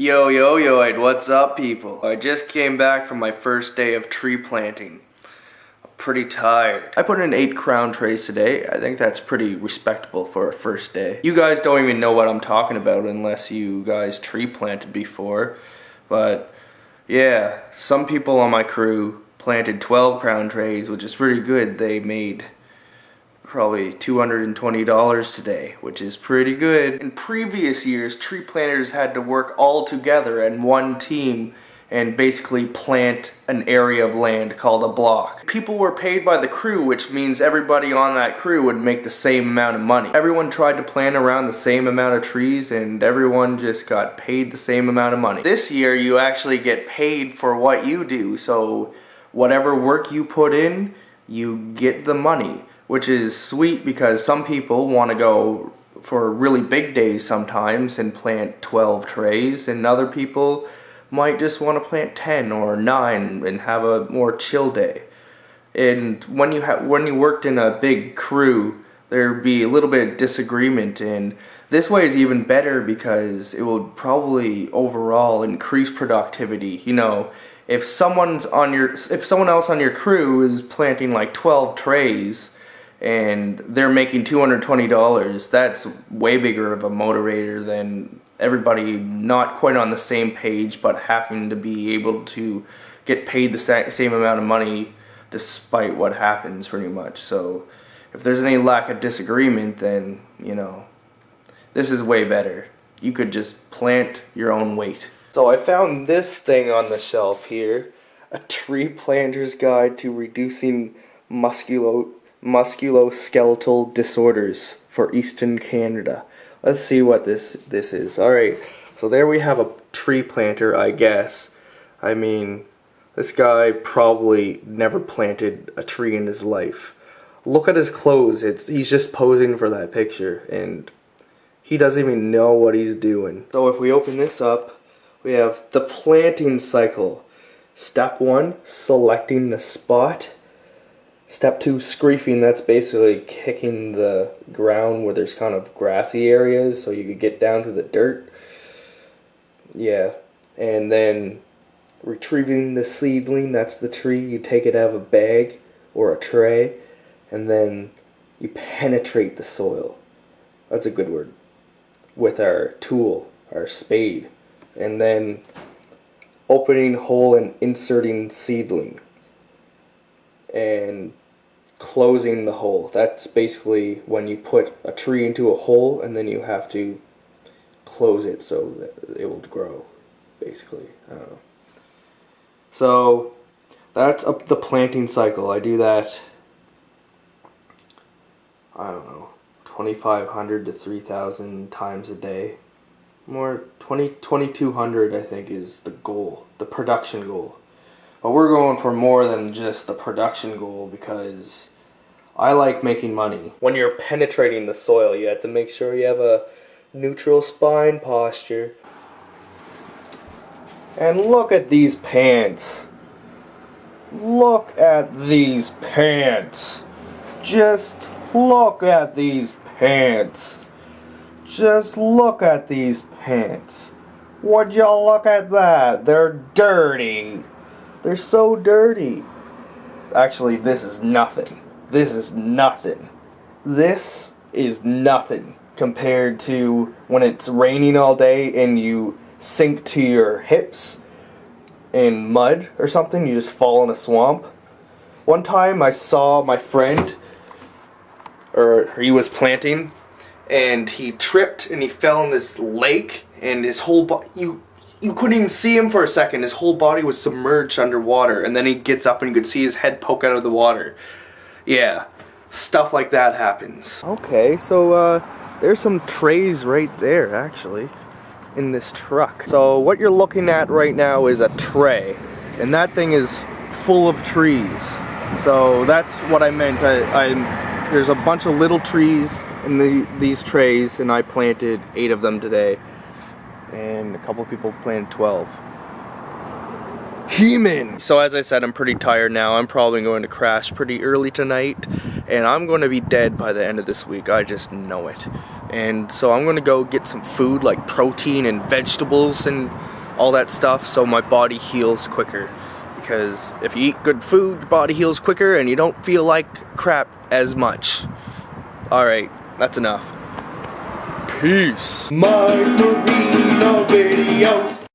Yo, what's up, people? I just came back from my first day of tree planting. I'm pretty tired. I put in 8 crown trays today. I think that's pretty respectable for a first day. You guys don't even know what I'm talking about unless you guys tree planted before. But yeah, some people on my crew planted 12 crown trays, which is pretty good. They made probably $220 today, which is pretty good. In previous years, tree planters had to work all together in one team and basically plant an area of land called a block. People were paid by the crew, which means everybody on that crew would make the same amount of money. Everyone tried to plant around the same amount of trees and everyone just got paid the same amount of money. This year, you actually get paid for what you do, so whatever work you put in, you get the money. Which is sweet because some people want to go for really big days sometimes and plant 12 trays, and other people might just want to plant 10 or 9 and have a more chill day. And when you worked in a big crew, there'd be a little bit of disagreement, and this way is even better because it will probably overall increase productivity. You know, if someone else on your crew is planting like 12 trays and they're making $220, that's way bigger of a motivator than everybody not quite on the same page but having to be able to get paid the same amount of money despite what happens, pretty much. So if there's any lack of disagreement, then, you know, this is way better. You could just plant your own weight. So I found this thing on the shelf here, a tree planter's guide to reducing musculoskeletal disorders for Eastern Canada. Let's see what this is. Alright, so there we have a tree planter, I guess. I mean, this guy probably never planted a tree in his life. Look at his clothes. He's just posing for that picture and he doesn't even know what he's doing. So if we open this up, we have the planting cycle. Step 1, selecting the spot. Step 2, screefing. That's basically kicking the ground where there's kind of grassy areas so you could get down to the dirt. Yeah. And then retrieving the seedling. That's the tree. You take it out of a bag or a tray and then you penetrate the soil. That's a good word. With our tool, our spade. And then opening hole and inserting seedling. And closing the hole. That's basically when you put a tree into a hole and then you have to close it so that it will grow, basically. I don't know. So that's up the planting cycle. I do that, I don't know, 2,500 to 3,000 times a day. More 2,200 I think is the goal, the production goal. But we're going for more than just the production goal because I like making money. When you're penetrating the soil, you have to make sure you have a neutral spine posture. And look at these pants. Look at these pants. Just look at these pants. Just look at these pants. Would y'all look at that? They're dirty. They're so dirty. Actually, this is nothing. This is nothing. This is nothing compared to when it's raining all day and you sink to your hips in mud or something. You just fall in a swamp. One time I saw my friend, or he was planting, and he tripped and he fell in this lake and his whole body, you couldn't even see him for a second. His whole body was submerged underwater, and then he gets up and you could see his head poke out of the water. Yeah, stuff like that happens. Okay, so there's some trays right there, actually, in this truck. So what you're looking at right now is a tray, and that thing is full of trees. So that's what I meant. There's a bunch of little trees in these trays, and I planted 8 of them today. And a couple of people planted 12. He-man! So as I said, I'm pretty tired now. I'm probably going to crash pretty early tonight, and I'm going to be dead by the end of this week. I just know it. And so I'm gonna go get some food like protein and vegetables and all that stuff so my body heals quicker. Because if you eat good food, your body heals quicker and you don't feel like crap as much. Alright, that's enough. Peace. My Marino videos.